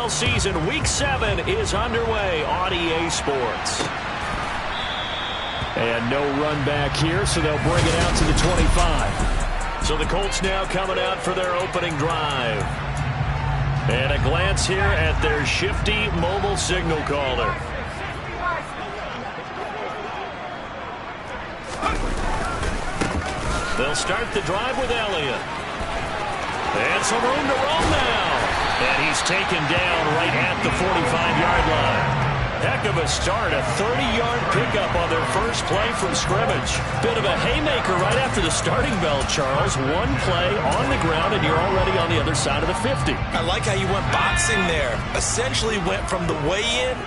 NFL season, Week 7 is underway on EA Sports. And no run back here, so they'll bring it out to the 25. So the Colts now coming out for their opening drive. And a glance here at their shifty mobile signal caller. They'll start the drive with Elliott. And some room to roll now. And he's taken down right at the 45-yard line. Heck of a start, a 30-yard pickup on their first play from scrimmage. Bit of a haymaker right after the starting bell, Charles. One play on the ground, and you're already on the other side of the 50. I like how you went boxing there. Essentially went from the weigh-in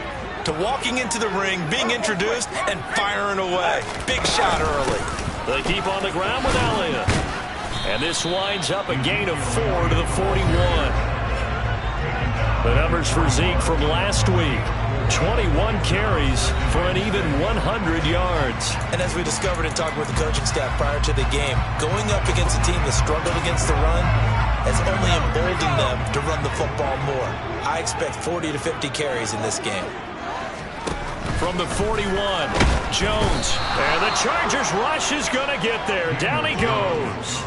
to walking into the ring, being introduced, and firing away. Big shot early. They keep on the ground with Elliott. And this winds up a gain of 4 to the 41. The numbers for Zeke from last week. 21 carries for an even 100 yards. And as we discovered in talking with the coaching staff prior to the game, going up against a team that struggled against the run has only emboldened them to run the football more. I expect 40 to 50 carries in this game. From the 41, Jones. And the Chargers rush is going to get there. Down he goes.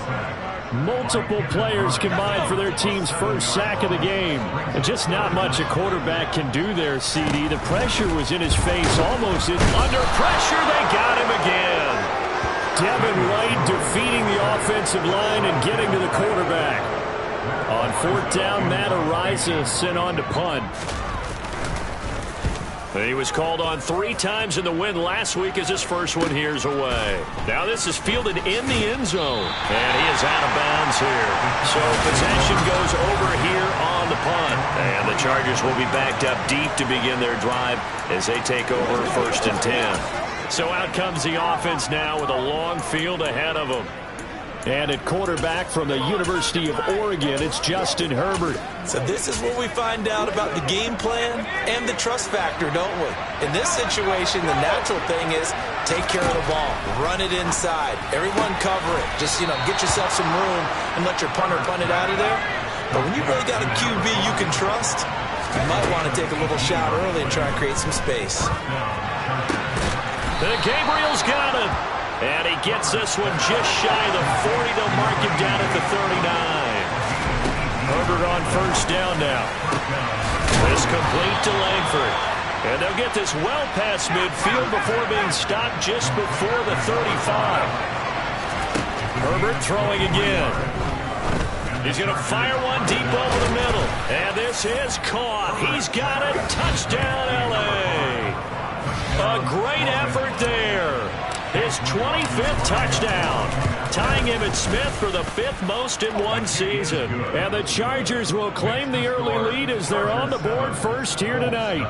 Multiple players combined for their team's first sack of the game. And just not much a quarterback can do there, CD. The pressure was in his face, almost under pressure. They got him again. Devin White defeating the offensive line and getting to the quarterback. On fourth down, Matt Araiza sent on to punt. He was called on 3 times in the win last week as his first one here's away. Now this is fielded in the end zone. And he is out of bounds here. So possession goes over here on the punt. And the Chargers will be backed up deep to begin their drive as they take over first and 10. So out comes the offense now with a long field ahead of them. And at quarterback from the University of Oregon, it's Justin Herbert. So this is where we find out about the game plan and the trust factor, don't we? In this situation, the natural thing is take care of the ball. Run it inside. Everyone cover it. Just, get yourself some room and let your punter punt it out of there. But when you really got a QB you can trust, you might want to take a little shot early and try and create some space. Gabriel's got it. And he gets this one just shy of the 40. They'll mark him down at the 39. Herbert on first down now. This complete to Langford. And they'll get this well past midfield before being stopped just before the 35. Herbert throwing again. He's going to fire one deep over the middle. And this is caught. He's got it. Touchdown, L.A. A great effort there. His 25th touchdown, tying Emmitt Smith for the 5th most in one season. And the Chargers will claim the early lead as they're on the board first here tonight.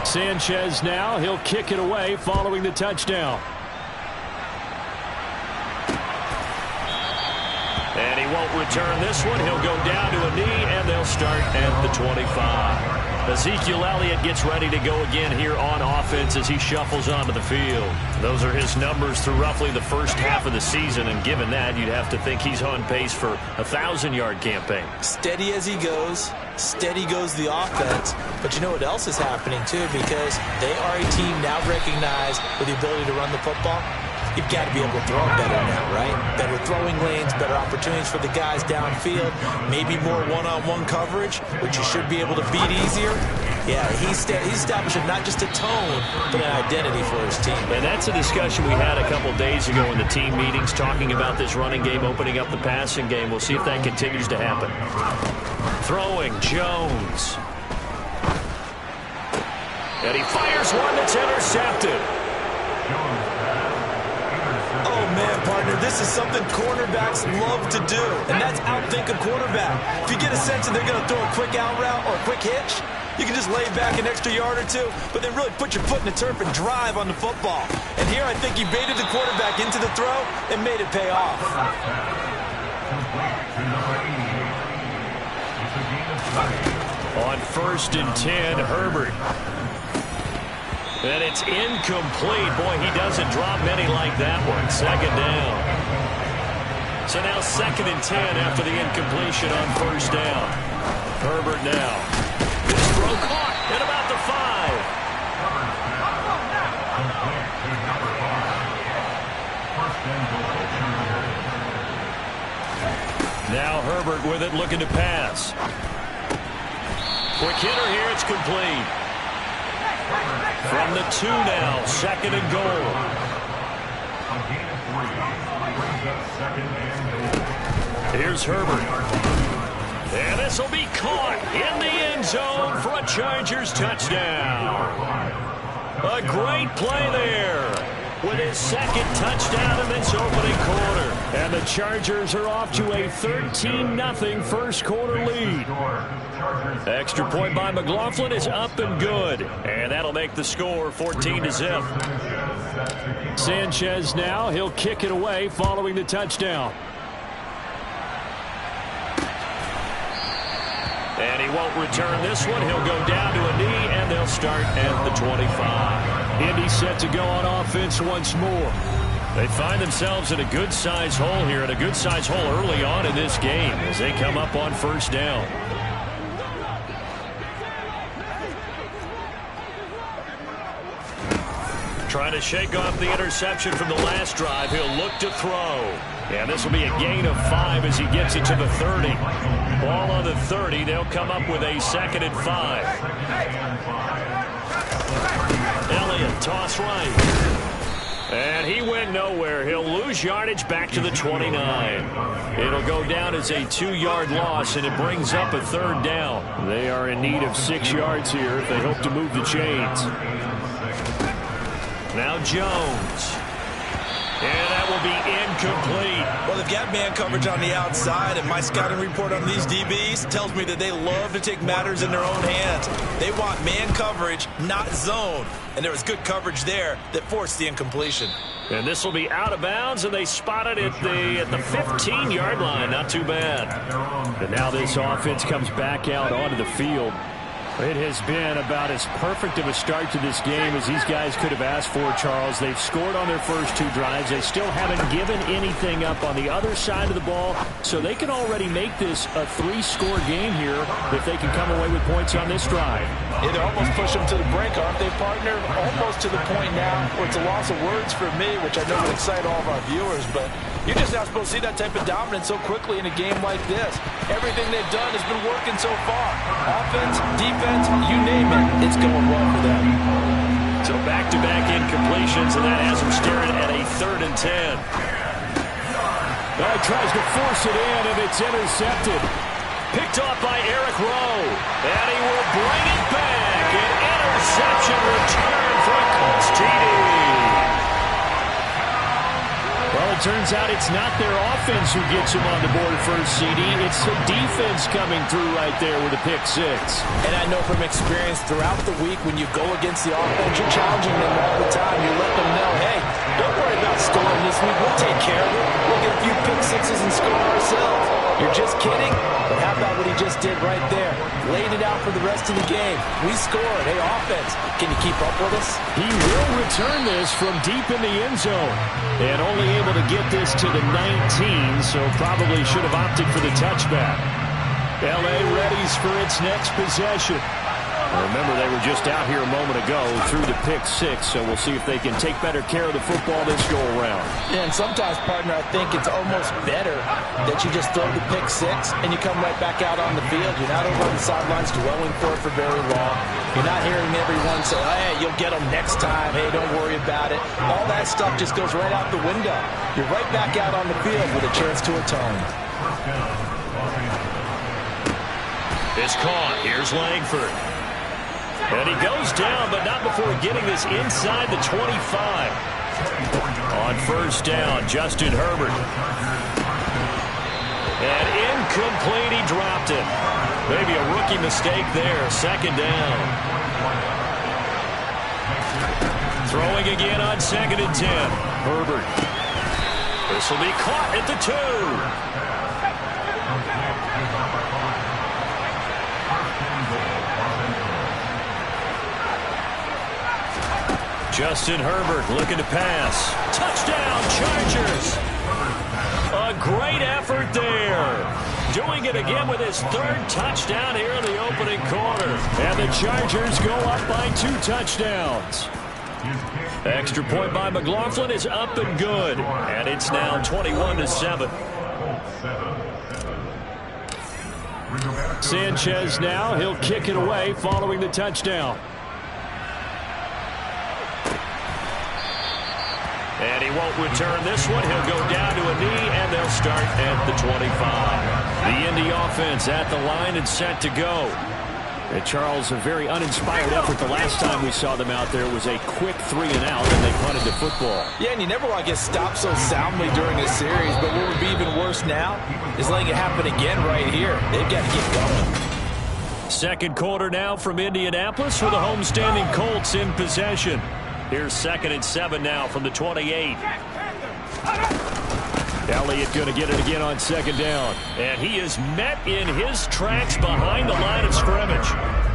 Sanchez now, he'll kick it away following the touchdown. And he won't return this one. He'll go down to a knee, and they'll start at the 25. Ezekiel Elliott gets ready to go again here on offense as he shuffles onto the field. Those are his numbers through roughly the first half of the season, and given that, you'd have to think he's on pace for a 1,000-yard campaign. Steady as he goes, steady goes the offense. But you know what else is happening, too, because they are a team now recognized with the ability to run the football. You've got to be able to throw it better now, right? Better throwing lanes, better opportunities for the guys downfield, maybe more one-on-one coverage, which you should be able to beat easier. Yeah, he's establishing not just a tone, but an identity for his team. And that's a discussion we had a couple days ago in the team meetings, talking about this running game opening up the passing game. We'll see if that continues to happen. Throwing, Jones. And he fires one that's intercepted. Oh, man, partner, this is something cornerbacks love to do, and that's outthink a quarterback. If you get a sense that they're going to throw a quick out route or a quick hitch, you can just lay back an extra yard or two, but then really put your foot in the turf and drive on the football. And here I think he baited the quarterback into the throw and made it pay off. On first and 10, Herbert. And it's incomplete. Boy, he doesn't drop many like that one. Second down. So now 2nd and 10 after the incompletion on first down. Herbert now. This throw caught at about the 5. Now Herbert with it, looking to pass. Quick hitter here, it's complete. From the 2 now, 2nd and goal. Here's Herbert. And this will be caught in the end zone for a Chargers touchdown. A great play there with his 2nd touchdown in this opening quarter. And the Chargers are off to a 13-0 first quarter lead. Extra point by McLaughlin is up and good. And that'll make the score 14-0. Sanchez now, he'll kick it away following the touchdown. And he won't return this one. He'll go down to a knee, and they'll start at the 25. Indy set to go on offense once more. They find themselves in a good-sized hole here, and a good-sized hole early on in this game as they come up on first down. Trying to shake off the interception from the last drive. He'll look to throw. And this will be a gain of 5 as he gets it to the 30. Ball on the 30. They'll come up with a 2nd and 5. Elliott, toss right. And he went nowhere. He'll lose yardage back to the 29. It'll go down as a 2-yard loss, and it brings up a 3rd down. They are in need of 6 yards here if they hope to move the chains. Now Jones. And that will be incomplete. Well, they've got man coverage on the outside, and my scouting report on these DBs tells me that they love to take matters in their own hands. They want man coverage, not zone. And there was good coverage there that forced the incompletion. And this will be out of bounds, and they spot it at the 15-yard line. Not too bad. And now this offense comes back out onto the field. It has been about as perfect of a start to this game as these guys could have asked for, Charles. They've scored on their first 2 drives. They still haven't given anything up on the other side of the ball, so they can already make this a 3-score game here if they can come away with points on this drive. Yeah, they almost push them to the brink, aren't they, partner? Almost to the point now where it's a loss of words for me, which I know will excite all of our viewers, but you're just not supposed to see that type of dominance so quickly in a game like this. Everything they've done has been working so far. Offense, defense, you name it, it's going well for them. So back-to-back incompletions, and that has them staring at a 3rd and 10. Well, he tries to force it in, and it's intercepted. Picked off by Eric Rowe, and he will bring it back. An interception return for a Colts TD. Well, it turns out it's not their offense who gets them on the board first, CD. It's the defense coming through right there with a pick 6. And I know from experience throughout the week when you go against the offense, you're challenging them all the time. You let them know, hey, don't worry about scoring this week. We'll take care of it. We'll get a few pick 6s and score ourselves. You're just kidding? But how about what he just did right there? Laid it out for the rest of the game. We scored. Hey, offense, can you keep up with us? He will return this from deep in the end zone. And only able to get this to the 19, so probably should have opted for the touchback. L.A. readies for its next possession. Remember, they were just out here a moment ago through the pick 6, so we'll see if they can take better care of the football this go-around. Yeah, and sometimes, partner, I think it's almost better that you just throw the pick 6 and you come right back out on the field. You're not over on the sidelines dwelling for it for very long. You're not hearing everyone say, hey, you'll get them next time. Hey, don't worry about it. All that stuff just goes right out the window. You're right back out on the field with a chance to atone. It's caught. Here's Langford. And he goes down, but not before getting this inside the 25. On first down, Justin Herbert. And incomplete, he dropped it. Maybe a rookie mistake there, 2nd down. Throwing again on 2nd and 10. Herbert. This will be caught at the 2. Justin Herbert looking to pass. Touchdown, Chargers! A A great effort there. Doing it again with his third touchdown here in the opening quarter. And the Chargers go up by 2 touchdowns. Extra point by McLaughlin is up and good. And it's now 21-7. Sanchez now, he'll kick it away following the touchdown. And he won't return this one. He'll go down to a knee, and they'll start at the 25. The Indy offense at the line and set to go. And Charles, a very uninspired effort the last time we saw them out there was a quick 3-and-out, and they punted the football. Yeah, and you never want to get stopped so soundly during a series, but what would be even worse now is letting it happen again right here. They've got to get going. Second quarter now from Indianapolis for the homestanding Colts in possession. Here's 2nd and 7 now from the 28. Elliott going to get it again on 2nd down. And he is met in his tracks behind the line of scrimmage.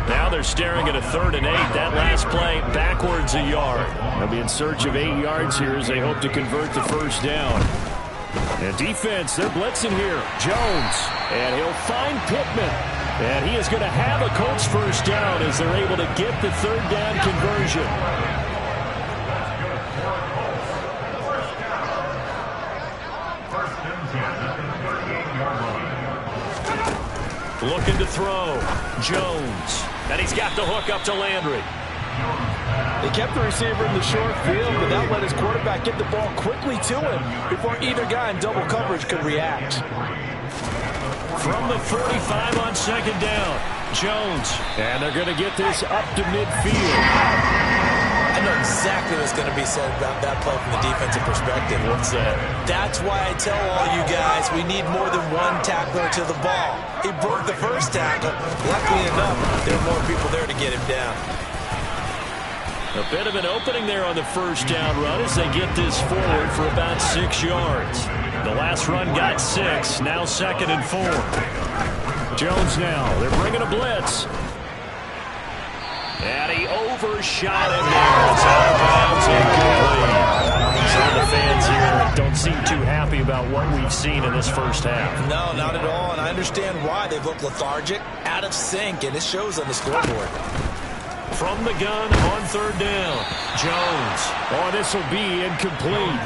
Now they're staring at a 3rd and 8. That last play backwards a yard. They'll be in search of 8 yards here as they hope to convert the first down. And defense, they're blitzing here. Jones. And he'll find Pittman. And he is going to have a Colts first down as they're able to get the 3rd down conversion. Looking to throw. Jones. And he's got the hook up to Landry. They kept the receiver in the short field, but that let his quarterback get the ball quickly to him before either guy in double coverage could react. From the 45 on 2nd down. Jones. And they're going to get this up to midfield. I know exactly what's going to be said about that play from the defensive perspective. What's that? That's why I tell all you guys we need more than one tackler to the ball. He broke the first tackle. Luckily enough, there are more people there to get him down. A bit of an opening there on the first down run as they get this forward for about 6 yards. The last run got 6. Now 2nd and 4. Jones now. They're bringing a blitz. And he overshot it there. It's out of bounds, incomplete. Some of the fans here don't seem too happy about what we've seen in this first half. No, not at all, and I understand why. They've looked lethargic, out of sync, and it shows on the scoreboard. From the gun on 3rd down. Jones. Oh, this will be incomplete.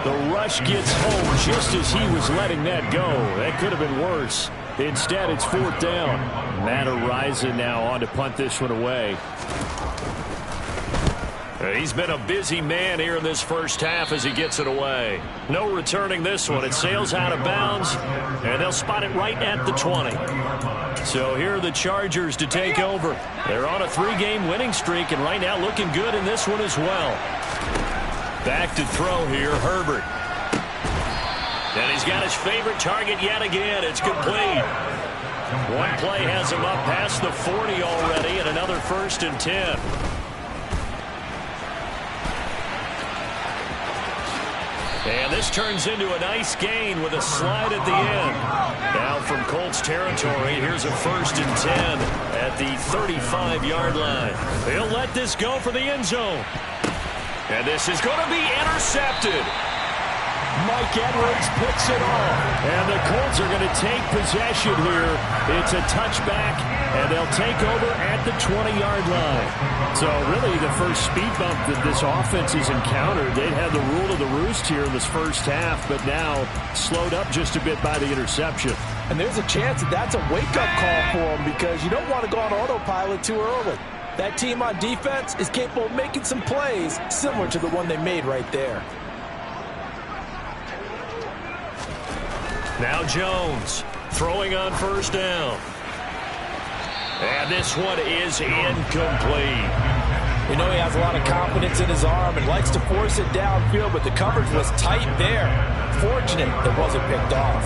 The rush gets home just as he was letting that go. That could have been worse. Instead, it's 4th down. Matt Araiza now on to punt this one away. He's been a busy man here in this first half as he gets it away. No returning this one. It sails out of bounds, and they'll spot it right at the 20. So here are the Chargers to take over. They're on a 3-game winning streak, and right now looking good in this one as well. Back to throw here, Herbert. And he's got his favorite target yet again. It's complete. One play has him up past the 40 already, and another 1st and 10. And this turns into a nice gain with a slide at the end. Now from Colts territory, here's a 1st and 10 at the 35-yard line. He'll let this go for the end zone. And this is going to be intercepted. Mike Edwards picks it off. And the Colts are going to take possession here. It's a touchback, and they'll take over at the 20-yard line. So really the first speed bump that this offense has encountered, they'd had the rule of the roost here in this first half, but now slowed up just a bit by the interception. And there's a chance that that's a wake-up call for them because you don't want to go on autopilot too early. That team on defense is capable of making some plays similar to the one they made right there. Now Jones throwing on 1st down. And this one is incomplete. We know he has a lot of confidence in his arm and likes to force it downfield, but the coverage was tight there. Fortunate it wasn't picked off.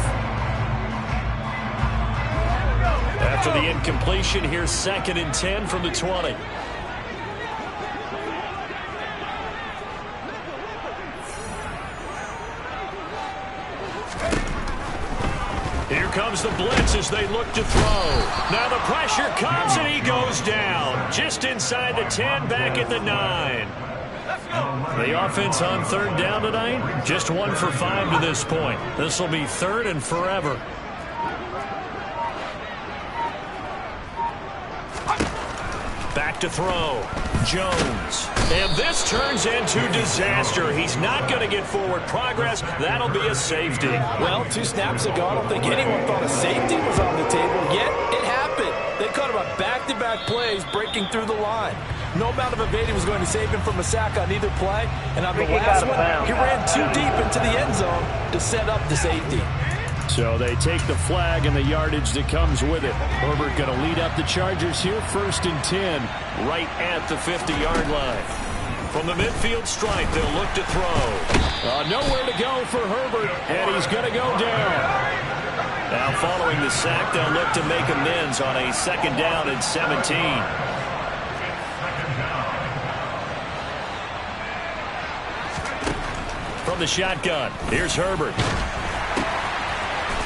After the incompletion, here's 2nd and 10 from the 20. Here comes the blitz as they look to throw. Now the pressure comes and he goes down. Just inside the 10, back at the 9. The offense on third down tonight, just 1 for 5 to this point. This will be third and forever. Back to throw. Jones. And this turns into disaster. He's not going to get forward progress. That'll be a safety. Well, 2 snaps ago, I don't think anyone thought a safety was on the table, yet it happened. They caught him on back-to-back plays breaking through the line. No amount of evading was going to save him from a sack on either play. And on the last one, he ran too deep into the end zone to set up the safety. So they take the flag and the yardage that comes with it. Herbert going to lead up the Chargers here, 1st and 10, right at the 50-yard line. From the midfield stripe, they'll look to throw. Nowhere to go for Herbert, and he's going to go down. Now following the sack, they'll look to make amends on a 2nd down and 17. From the shotgun, here's Herbert.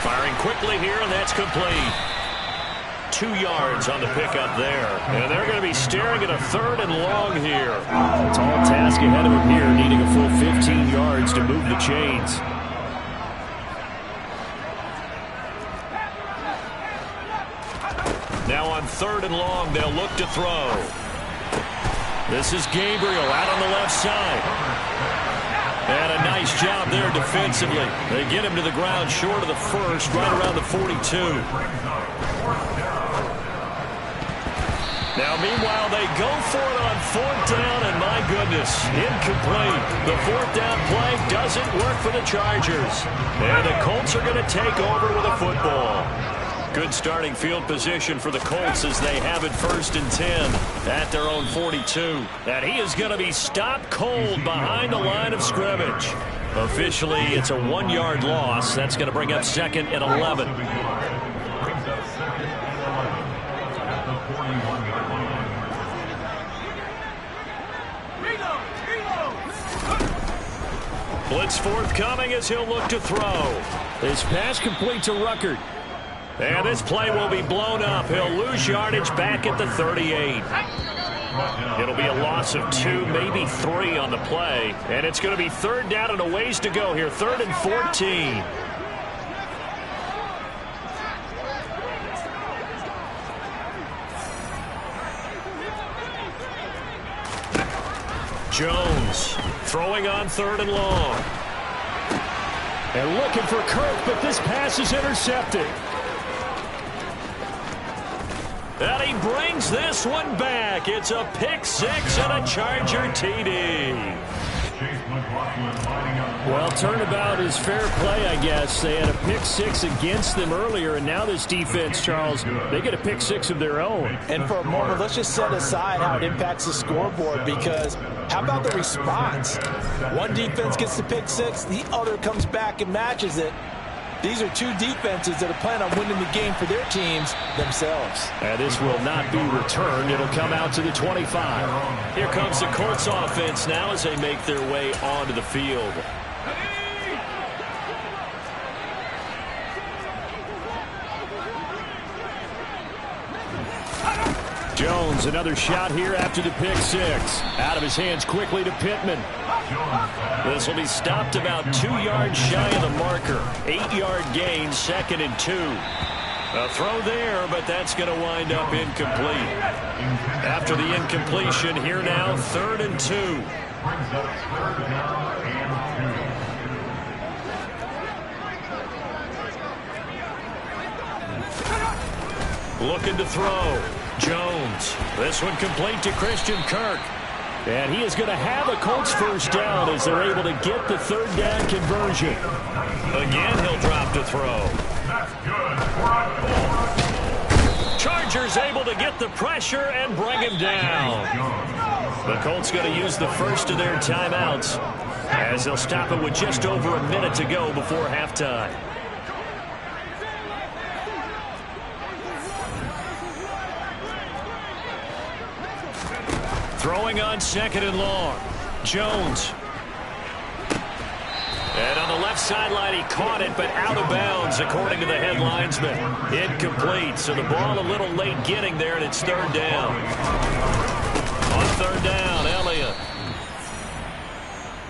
Firing quickly here, and that's complete. 2 yards on the pickup there. And they're going to be staring at a 3rd and long here. A tall task ahead of him here, needing a full 15 yards to move the chains. Now on 3rd and long, they'll look to throw. This is Gabriel out on the left side. And a nice job there defensively. They get him to the ground short of the 1st, right around the 42. Now, meanwhile, they go for it on 4th down, and my goodness, incomplete. The 4th down play doesn't work for the Chargers. And the Colts are going to take over with a football. Good starting field position for the Colts as they have it 1st and 10 at their own 42. And he is going to be stopped cold behind the line of scrimmage. Officially, it's a 1-yard loss. That's going to bring up 2nd and 11. Blitz forthcoming as he'll look to throw. His pass complete to Ruckert. And this play will be blown up. He'll lose yardage back at the 38. It'll be a loss of 2, maybe 3 on the play. And it's going to be 3rd down and a ways to go here. 3rd and 14. Jones throwing on 3rd and long. And looking for Kirk, but this pass is intercepted. And he brings this one back. It's a pick 6 and a Charger TD. Well, turnabout is fair play, I guess. They had a pick 6 against them earlier, and now this defense, Charles, they get a pick 6 of their own. And for a moment, let's just set aside how it impacts the scoreboard, because how about the response? One defense gets the pick 6, the other comes back and matches it. These are 2 defenses that are planning on winning the game for their teams themselves. And this will not be returned. It'll come out to the 25. Here comes the Colts offense now as they make their way onto the field. Jones, another shot here after the pick 6. Out of his hands quickly to Pittman. This will be stopped about 2 yards shy of the marker. 8-yard gain, 2nd and 2. A throw there, but that's going to wind up incomplete. After the incompletion, here now, 3rd and 2. Looking to throw. Jones. This one complete to Christian Kirk. And he is going to have a Colts 1st down as they're able to get the 3rd down conversion. Again, he'll drop to throw. Chargers able to get the pressure and bring him down. The Colts going to use the first of their timeouts as they'll stop it with just over a minute to go before halftime. Throwing on 2nd and long. Jones. And on the left sideline, he caught it, but out of bounds, according to the head linesman. Incomplete, so the ball a little late getting there, and it's 3rd down. On 3rd down, Elliott.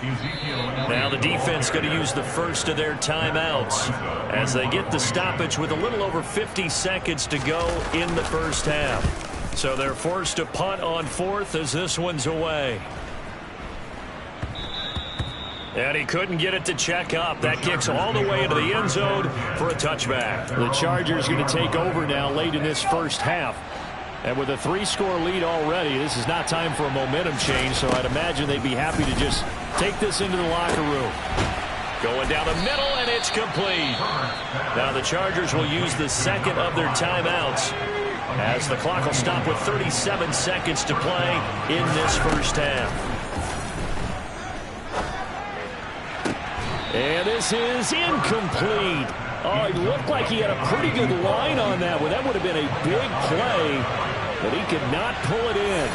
Now the defense going to use the first of their timeouts as they get the stoppage with a little over 50 seconds to go in the first half. So they're forced to punt on fourth as this one's away. And he couldn't get it to check up. That kicks all the way into the end zone for a touchback. The Chargers going to take over now late in this first half. And with a 3-score lead already, this is not time for a momentum change, so I'd imagine they'd be happy to just take this into the locker room. Going down the middle, and it's complete. Now the Chargers will use the second of their timeouts as the clock will stop with 37 seconds to play in this first half. And this is incomplete. Oh, it looked like he had a pretty good line on that one. That would have been a big play, but he could not pull it in.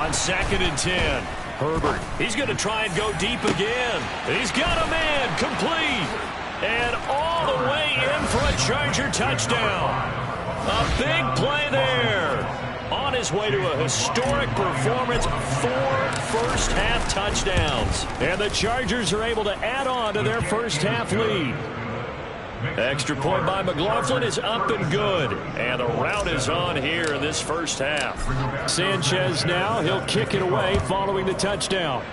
On 2nd and 10, Herbert. He's going to try and go deep again. He's got a man complete. And all the way in for a Charger touchdown. A big play there. On his way to a historic performance, 4 first-half touchdowns. And the Chargers are able to add on to their first-half lead. Extra point by McLaughlin is up and good. And the route is on here in this first half. Sanchez now, he'll kick it away following the touchdown.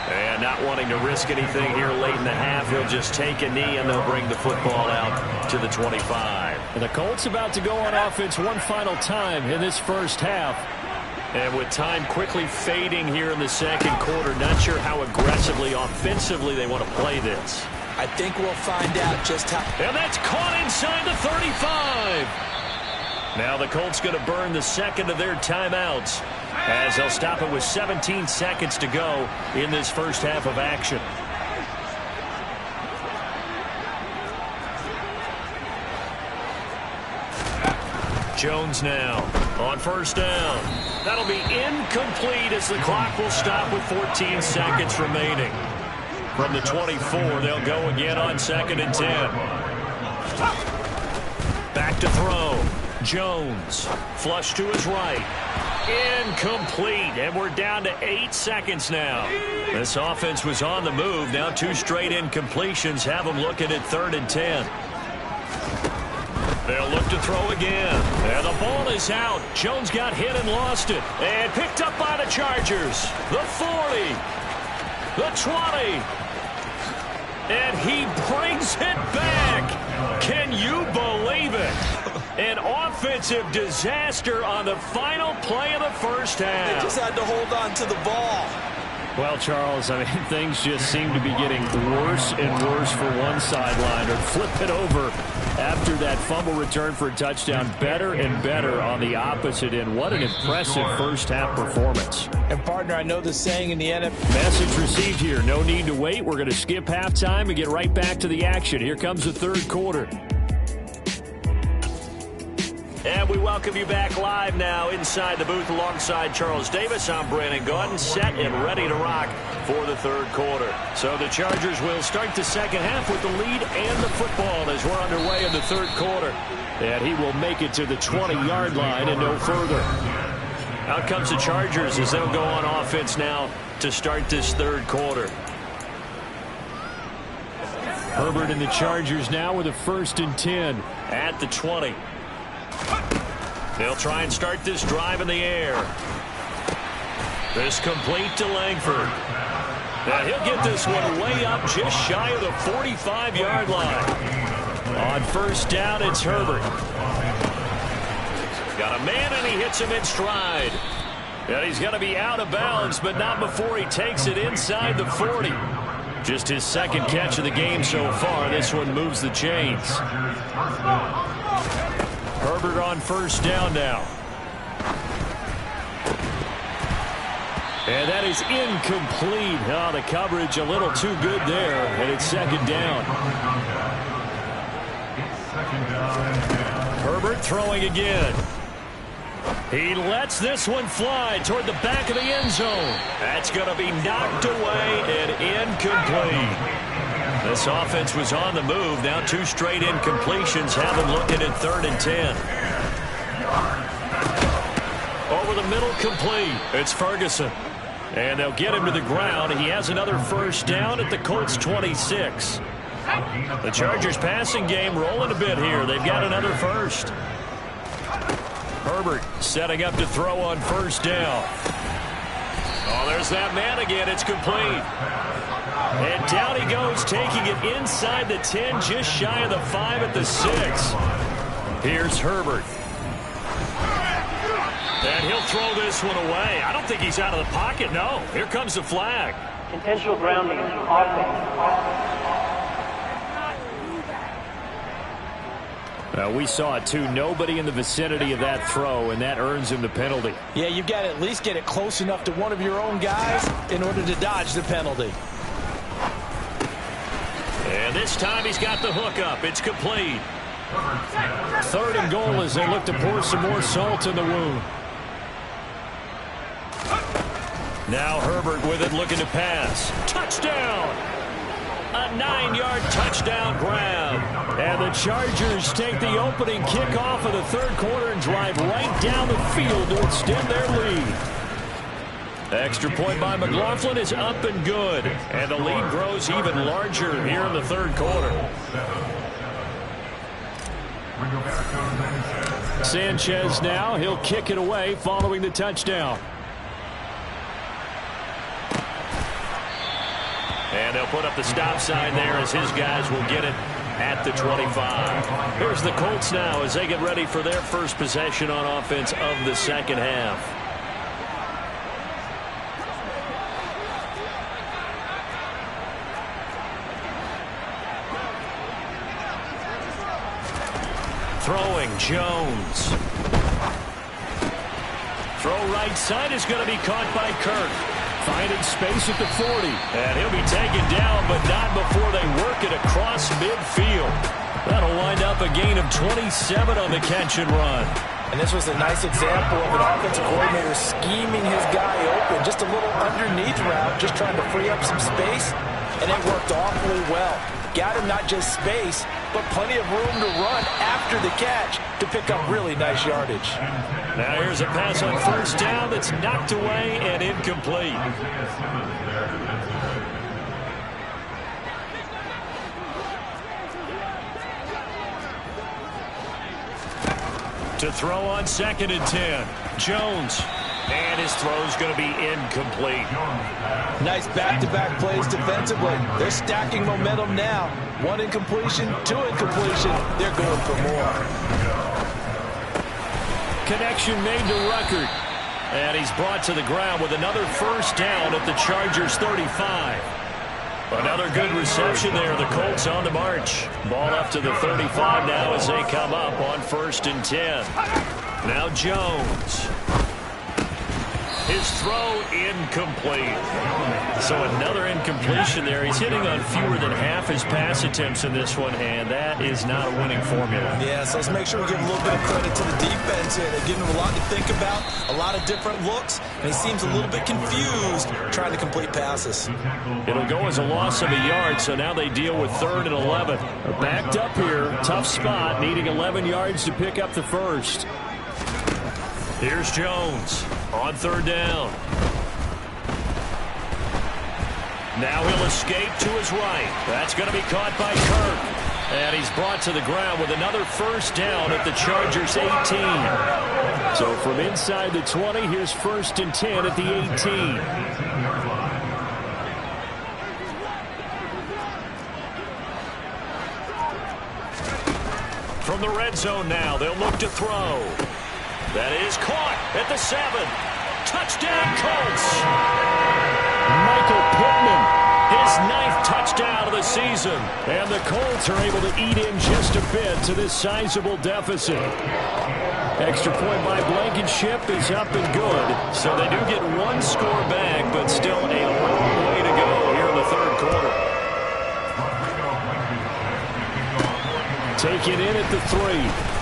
And not wanting to risk anything here late in the half, he'll just take a knee and they'll bring the football out to the 25. And the Colts about to go on offense one final time in this first half. And with time quickly fading here in the second quarter, not sure how aggressively, offensively they want to play this. I think we'll find out just how. And that's caught inside the 35. Now the Colts going to burn the second of their timeouts as they'll stop it with 17 seconds to go in this first half of action. Jones now on first down. That'll be incomplete as the clock will stop with 14 seconds remaining. From the 24, they'll go again on 2nd and 10. Back to throw. Jones, flush to his right. Incomplete, and we're down to 8 seconds now. This offense was on the move. Now 2 straight incompletions have them looking at 3rd and 10. They'll look to throw again. And the ball is out. Jones got hit and lost it. And picked up by the Chargers. The 40. The 20. And he brings it back. Can you believe it? An offensive disaster on the final play of the first half. They just had to hold on to the ball. Well, Charles, I mean, things just seem to be getting worse and worse for one sideline. Or flip it over after that fumble return for a touchdown. Better and better on the opposite end. What an impressive first-half performance. And, partner, I know the saying in the NFL. Message received here. No need to wait. We're going to skip halftime and get right back to the action. Here comes the third quarter. And we welcome you back live now inside the booth alongside Charles Davis. I'm Brandon Gaudin, set and ready to rock for the third quarter. So the Chargers will start the second half with the lead and the football as we're underway in the third quarter. And he will make it to the 20-yard line and no further. Out comes the Chargers as they'll go on offense now to start this third quarter. Herbert and the Chargers now with a 1st and 10 at the 20. They'll try and start this drive in the air. This complete to Langford. And he'll get this one way up just shy of the 45-yard line. On first down, it's Herbert. Got a man, and he hits him in stride. And he's going to be out of bounds, but not before he takes it inside the 40. Just his second catch of the game so far. This one moves the chains. Herbert on first down now. And that is incomplete. Oh, the coverage a little too good there, and it's second down. Herbert throwing again. He lets this one fly toward the back of the end zone. That's going to be knocked away and incomplete. This offense was on the move. Now 2 straight incompletions have them looking at 3rd and 10. the middle, complete. It's Ferguson. And they'll get him to the ground. He has another first down at the Colts 26. The Chargers passing game rolling a bit here. They've got another first. Herbert setting up to throw on first down. Oh, there's that man again. It's complete. And down he goes, taking it inside the 10, just shy of the 5 at the 6. Here's Herbert. And he'll throw this one away. I don't think he's out of the pocket, no. Here comes the flag. Intentional grounding, offense. We saw it too. Nobody in the vicinity of that throw, and that earns him the penalty. Yeah, you've got to at least get it close enough to one of your own guys in order to dodge the penalty. And this time he's got the hook up. It's complete. 3rd and goal as they look to pour some more salt in the wound. Now Herbert with it, looking to pass. Touchdown! A 9-yard touchdown grab. And the Chargers take the opening kickoff of the 3rd quarter and drive right down the field to extend their lead. Extra point by McLaughlin is up and good. And the lead grows even larger here in the 3rd quarter. Sanchez now. He'll kick it away following the touchdown. And they'll put up the stop sign there as his guys will get it at the 25. Here's the Colts now as they get ready for their first possession on offense of the second half. Throwing, Jones. Throw right side is going to be caught by Kirk. Finding space at the 40. And he'll be taken down, but not before they work it across midfield. That'll wind up a gain of 27 on the catch and run. And this was a nice example of an offensive coordinator scheming his guy open. Just a little underneath route, just trying to free up some space. And it worked awfully well. Got him not just space, but plenty of room to run after the catch to pick up really nice yardage. Now here's a pass on first down that's knocked away and incomplete. To throw on 2nd and 10. Jones. And his throw's going to be incomplete. Nice back-to-back plays defensively. They're stacking momentum now. 1 incompletion, 2 incompletion. They're going for more. Connection made to Ruckert. And he's brought to the ground with another first down at the Chargers 35. Another good reception there. The Colts on the march. Ball up to the 35 now as they come up on 1st and 10. Now Jones. His throw incomplete. So another incompletion there. He's hitting on fewer than half his pass attempts in this one, and that is not a winning formula. Yeah, so let's make sure we give a little bit of credit to the defense here. They've given him a lot to think about, a lot of different looks, and he seems a little bit confused trying to complete passes. It'll go as a loss of a yard, so now they deal with 3rd and 11. Backed up here, tough spot, needing 11 yards to pick up the first. Here's Jones on 3rd down. Now he'll escape to his right. That's going to be caught by Kirk. And he's brought to the ground with another first down at the Chargers 18. So from inside the 20, here's 1st and 10 at the 18. From the red zone now, they'll look to throw. That is caught at the 7. Touchdown, Colts. Michael Pittman, his 9th touchdown of the season. And the Colts are able to eat in just a bit to this sizable deficit. Extra point by Blankenship is up and good. So they do get 1 score back, but still a long way to go here in the 3rd quarter. Take it in at the 3.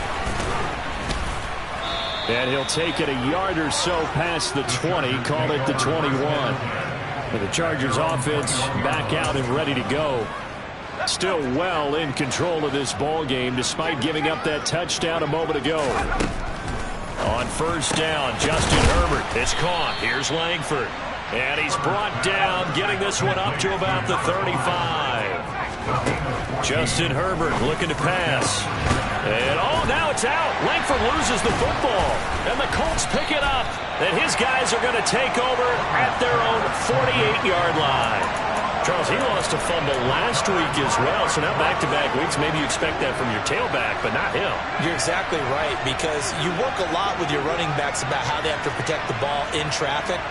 And he'll take it a yard or so past the 20, call it the 21. And the Chargers offense back out and ready to go. Still well in control of this ball game despite giving up that touchdown a moment ago. On first down. Justin Herbert is caught. Here's Langford. And he's brought down, getting this one up to about the 35. Justin Herbert looking to pass. And, now it's out. Langford loses the football. And the Colts pick it up. And his guys are going to take over at their own 48-yard line. Charles, he lost a fumble last week as well. So now back-to-back weeks, maybe you expect that from your tailback, but not him. You're exactly right, because you work a lot with your running backs about how they have to protect the ball in traffic.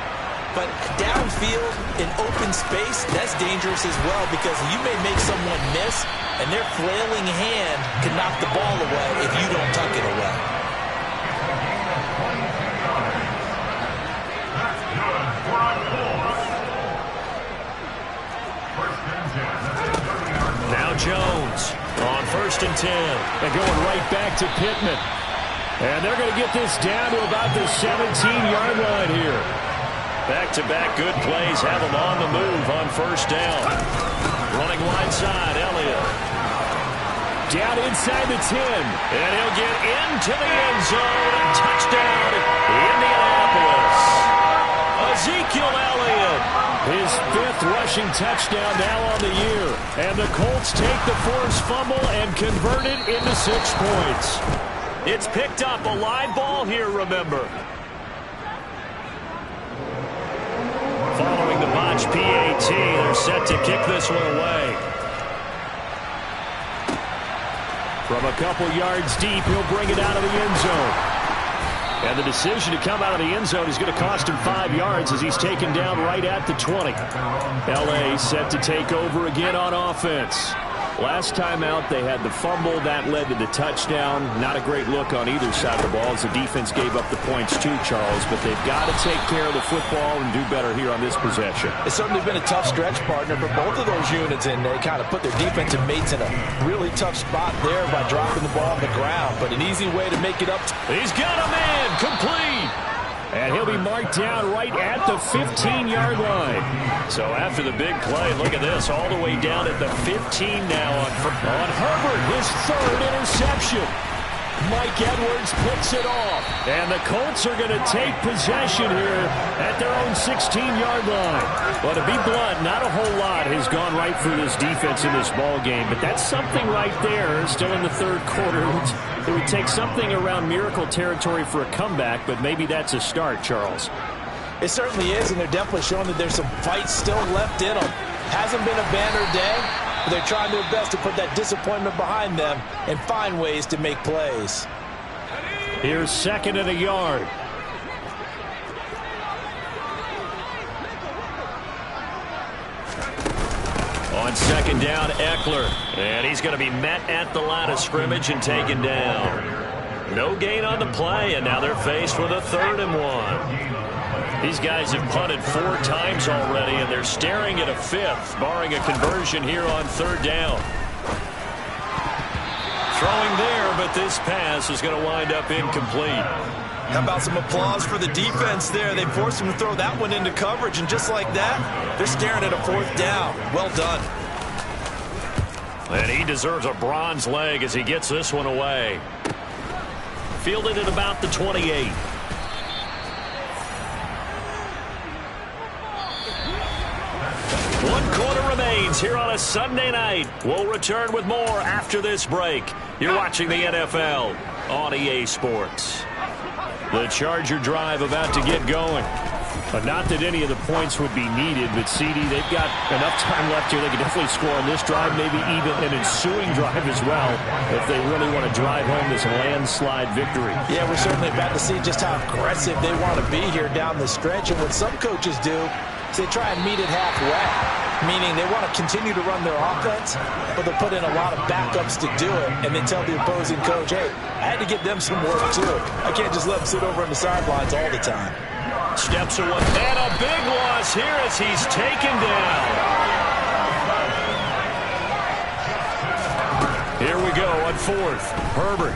But downfield, in open space, that's dangerous as well, because you may make someone miss, and their flailing hand can knock the ball away if you don't tuck it away. Now Jones on 1st and 10. They're going right back to Pittman. And they're going to get this down to about the 17-yard line here. Back-to-back good plays have him on the move on 1st down. Running wide side, Elliott. Down inside the 10. And he'll get into the end zone. And touchdown, Indianapolis. Ezekiel Elliott. His 5th rushing touchdown now on the year. And the Colts take the forced fumble and convert it into 6 points. It's picked up. A live ball here, remember. Following the botch PAT, they're set to kick this one away. From a couple yards deep, he'll bring it out of the end zone. And the decision to come out of the end zone is going to cost him 5 yards as he's taken down right at the 20. L.A. set to take over again on offense. Last time out, they had the fumble. That led to the touchdown. Not a great look on either side of the ball as the defense gave up the points too, Charles. But they've got to take care of the football and do better here on this possession. It's certainly been a tough stretch, partner, for both of those units, and they kind of put their defensive mates in a really tough spot there by dropping the ball on the ground. But an easy way to make it up. He's got a man complete. And he'll be marked down right at the 15-yard line. So after the big play, look at this, all the way down at the 15 now on Herbert, his 3rd interception. Mike Edwards picks it off. And the Colts are going to take possession here at their own 16-yard line. Well, to be blunt, not a whole lot has gone right for this defense in this ball game, but that's something right there. Still in the 3rd quarter. It would take something around miracle territory for a comeback, but maybe that's a start, Charles. It certainly is, and they're definitely showing that there's some fight still left in them. Hasn't been a banner day, but they're trying their best to put that disappointment behind them and find ways to make plays. Here's 2nd and a yard. On 2nd down, Eckler. And he's going to be met at the line of scrimmage and taken down. No gain on the play, and now they're faced with a 3rd and 1. These guys have punted 4 times already, and they're staring at a 5th, barring a conversion here on 3rd down. Throwing there, but this pass is going to wind up incomplete. How about some applause for the defense there? They forced him to throw that one into coverage, and just like that, they're staring at a 4th down. Well done. And he deserves a bronze leg as he gets this one away. Fielded at about the 28. One quarter remains here on a Sunday night. We'll return with more after this break. You're watching the NFL on EA Sports. The Charger drive about to get going. But not that any of the points would be needed, but CD, they've got enough time left here. They can definitely score on this drive, maybe even an ensuing drive as well, if they really want to drive home this landslide victory. Yeah, we're certainly about to see just how aggressive they want to be here down the stretch. And what some coaches do is they try and meet it halfway, meaning they want to continue to run their offense, but they'll put in a lot of backups to do it, and then tell the opposing coach, hey, I had to give them some work too. I can't just let them sit over on the sidelines all the time. Steps away, and a big loss here as he's taken down. Here we go on 4th. Herbert.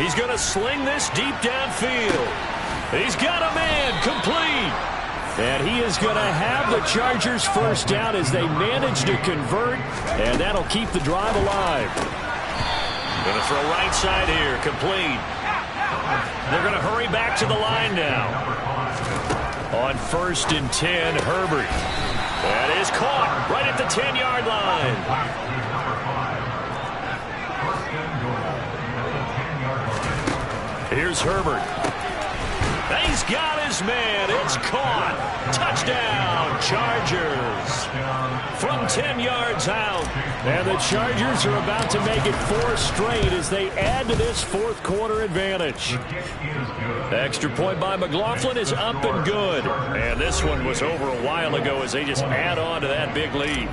He's going to sling this deep downfield. He's got a man complete. And he is going to have the Chargers first down as they manage to convert, and that'll keep the drive alive. Going to throw right side here, complete. They're going to hurry back to the line now. On 1st and 10, Herbert. That is caught right at the 10-yard line. Here's Herbert. He's got his man. It's caught. Touchdown, Chargers. From 10 yards out. And the Chargers are about to make it 4 straight as they add to this fourth-quarter advantage. The extra point by McLaughlin is up and good. And this one was over a while ago as they just add on to that big lead.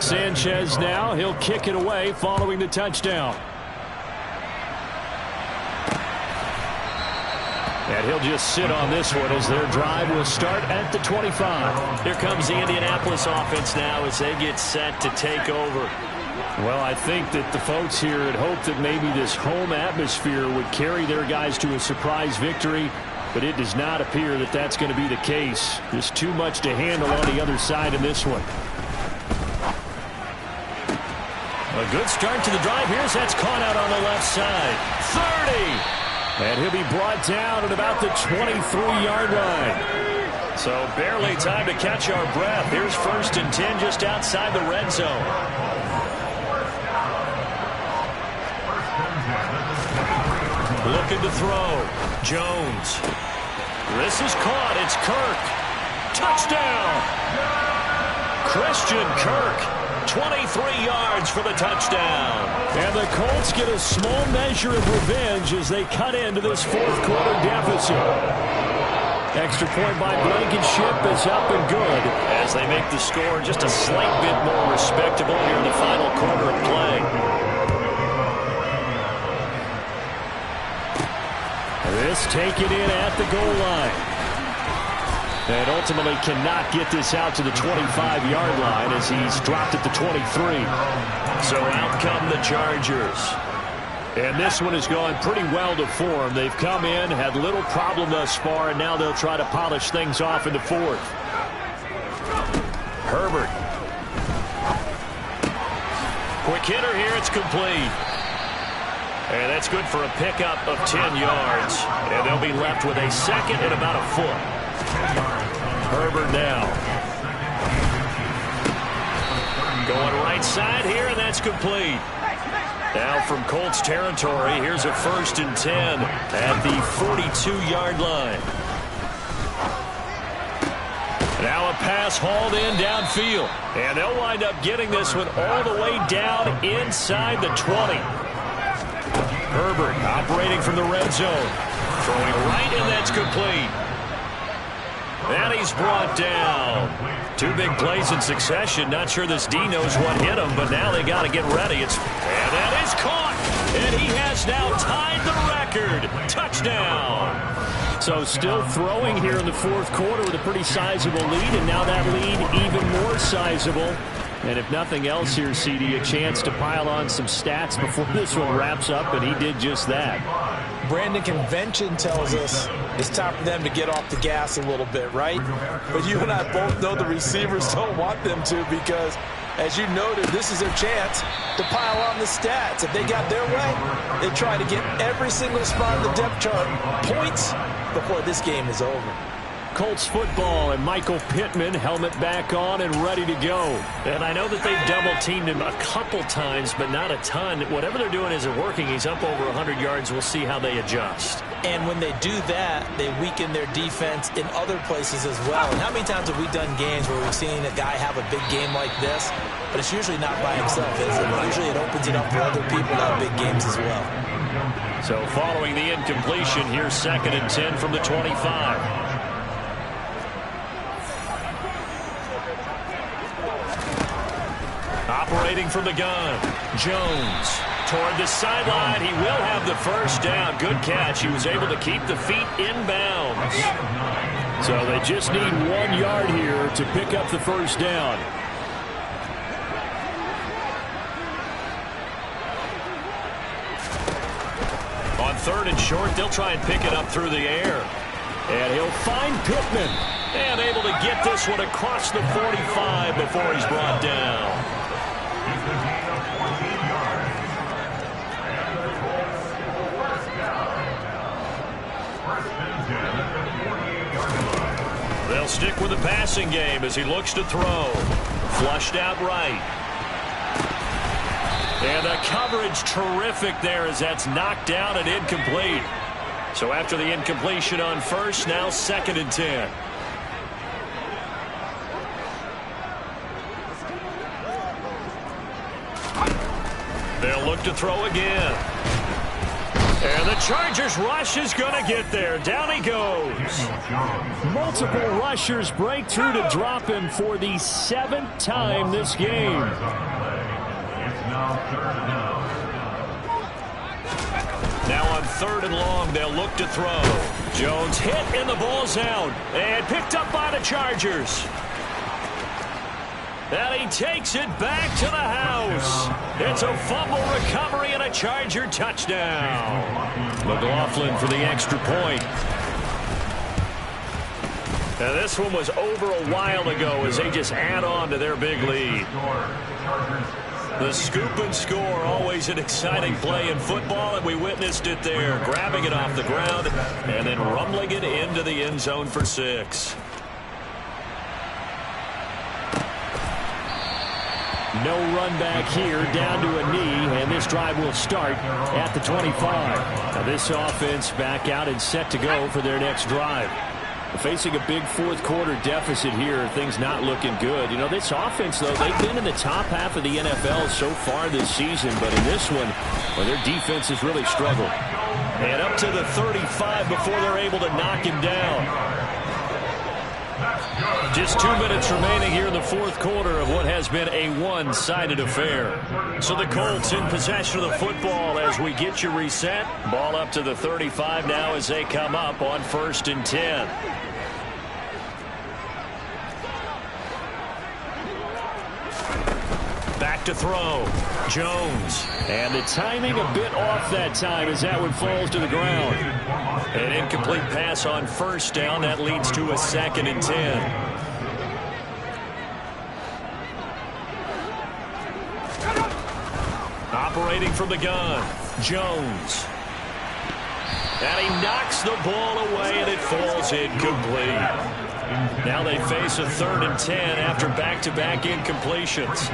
Sanchez now. He'll kick it away following the touchdown. And he'll just sit on this one as their drive will start at the 25. Here comes the Indianapolis offense now as they get set to take over. Well, I think that the folks here had hoped that maybe this home atmosphere would carry their guys to a surprise victory, but it does not appear that that's going to be the case. There's too much to handle on the other side in this one. A good start to the drive. That's caught out on the left side. 30. And he'll be brought down at about the 23-yard line. So barely time to catch our breath. Here's 1st and 10 just outside the red zone. Looking to throw. Jones. This is caught. It's Kirk. Touchdown. Christian Kirk. 23 yards for the touchdown. And the Colts get a small measure of revenge as they cut into this fourth-quarter deficit. Extra point by Blankenship is up and good as they make the score just a slight bit more respectable here in the final quarter of play. This taken in at the goal line. And ultimately cannot get this out to the 25-yard line as he's dropped at the 23. So out come the Chargers. And this one has gone pretty well to form. They've come in, had little problem thus far, and now they'll try to polish things off in the fourth. Herbert. Quick hitter here. It's complete. And that's good for a pickup of 10 yards. And they'll be left with a second and about a foot. Herbert now. Going right side here, and that's complete. Now from Colts territory, here's a 1st and 10 at the 42-yard line. Now a pass hauled in downfield. And they'll wind up getting this one all the way down inside the 20. Herbert operating from the red zone. Throwing right, and that's complete. And he's brought down. 2 big plays in succession. Not sure this D knows what hit him, but now they got to get ready. And that is caught. And he has now tied the record. Touchdown. So still throwing here in the fourth quarter with a pretty sizable lead, and now that lead even more sizable. And if nothing else here, CD, a chance to pile on some stats before this one wraps up, and he did just that. Brandon, convention tells us it's time for them to get off the gas a little bit, right? But you and I both know the receivers don't want them to because, as you noted, this is their chance to pile on the stats. If they got their way, they try to get every single spot on the depth chart points before this game is over. Colts football, and Michael Pittman, helmet back on and ready to go. And I know that they've double-teamed him a couple times, but not a ton. Whatever they're doing isn't working. He's up over 100 yards. We'll see how they adjust. And when they do that, they weaken their defense in other places as well. And how many times have we done games where we've seen a guy have a big game like this, but it's usually not by himself, is it? Usually it opens it up for other people to have big games as well. So following the incompletion, here's 2nd and 10 from the 25. Operating from the gun, Jones toward the sideline. He will have the first down. Good catch. He was able to keep the feet inbounds. So they just need 1 yard here to pick up the first down. On 3rd and short, they'll try and pick it up through the air. And he'll find Pittman. And able to get this one across the 45 before he's brought down. They'll stick with the passing game as he looks to throw. Flushed out right. And the coverage terrific there as that's knocked down and incomplete. So after the incompletion on first, now 2nd and 10. They'll look to throw again. And the Chargers rush is going to get there. Down he goes. Multiple rushers break through to drop him for the 7th time this game. Now on 3rd and long, they'll look to throw. Jones hit and the ball's out. And picked up by the Chargers. And he takes it back to the house. It's a fumble recovery and a Charger touchdown. McLaughlin for the extra point. Now this one was over a while ago as they just add on to their big lead. The scoop and score, always an exciting play in football, and we witnessed it there. Grabbing it off the ground and then rumbling it into the end zone for 6. No run back here, down to a knee, and this drive will start at the 25. Now this offense back out and set to go for their next drive. Facing a big 4th quarter deficit here, things not looking good. You know, this offense, though, they've been in the top half of the NFL so far this season, but in this one, well, their defense has really struggled. And up to the 35 before they're able to knock him down. Just 2 minutes remaining here in the 4th quarter of what has been a one-sided affair. So the Colts in possession of the football as we get you reset. Ball up to the 35 now as they come up on 1st and 10. Back to throw. Jones. And the timing a bit off that time as that one falls to the ground. An incomplete pass on 1st down. That leads to a 2nd and 10. Operating from the gun, Jones. And he knocks the ball away, and it falls incomplete. Now they face a 3rd and 10 after back-to-back incompletions.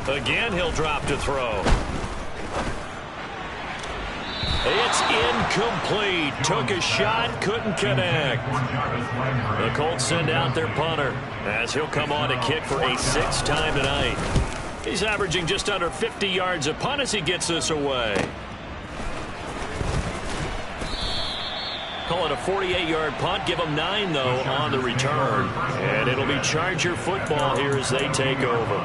Again, he'll drop to throw. It's incomplete. Took a shot, couldn't connect. The Colts send out their punter as he'll come on to kick for a 6th time tonight. He's averaging just under 50 yards a punt as he gets this away. Call it a 48-yard punt. Give them 9, though, on the return. And it'll be Charger football here as they take over.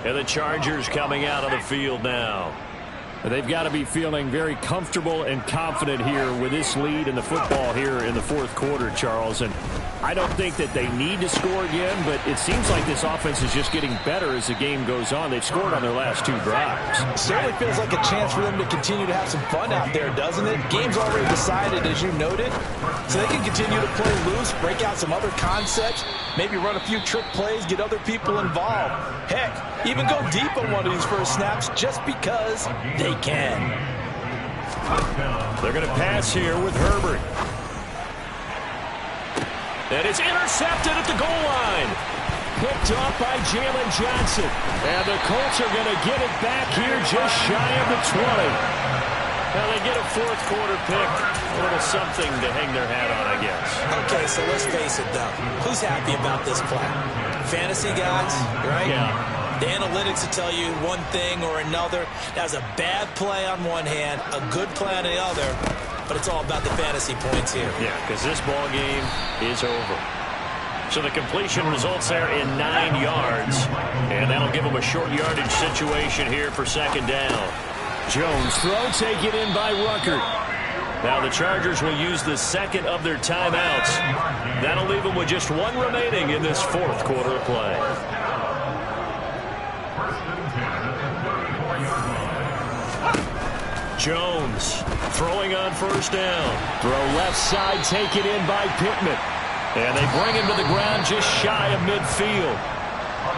And the Chargers coming out on the field now. They've got to be feeling very comfortable and confident here with this lead in the football here in the 4th quarter, Charles. And I don't think that they need to score again, but it seems like this offense is just getting better as the game goes on. They've scored on their last 2 drives. It certainly feels like a chance for them to continue to have some fun out there, doesn't it? Game's already decided, as you noted, so they can continue to play loose, break out some other concepts, maybe run a few trick plays, get other people involved. Heck, even go deep on one of these first snaps just because they can. They're going to pass here with Herbert. And it's intercepted at the goal line. Picked off by Jalen Johnson. And the Colts are going to get it back here just shy of the 20. Now they get a 4th quarter pick. A little something to hang their hat on, I guess. Okay, so let's face it, though. Who's happy about this play? Fantasy guys, right? Yeah. The analytics will tell you one thing or another. That was a bad play on one hand, a good play on the other, but it's all about the fantasy points here. Yeah, because this ball game is over. So the completion results there in 9 yards, and that'll give them a short yardage situation here for 2nd down. Jones throw taken in by Ruckert. Now the Chargers will use the 2nd of their timeouts. That'll leave them with just 1 remaining in this 4th quarter of play. Jones throwing on 1st down. Throw left side taken in by Pittman. And they bring him to the ground just shy of midfield.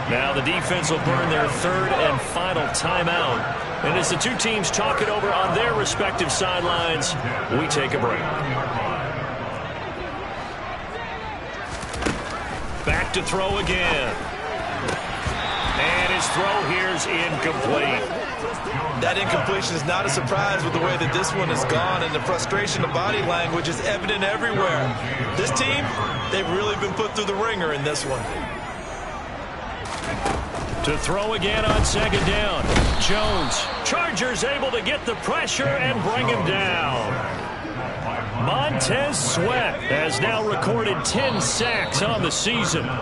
Now the defense will burn their third and final timeout. And as the two teams talk it over on their respective sidelines, we take a break. Back to throw again. And his throw here is incomplete. That incompletion is not a surprise with the way that this one has gone, and the frustration, the body language is evident everywhere. This team, they've really been put through the ringer in this one. To throw again on second down. Jones. Chargers able to get the pressure and bring him down. Montez Sweat has now recorded 10 sacks on the season.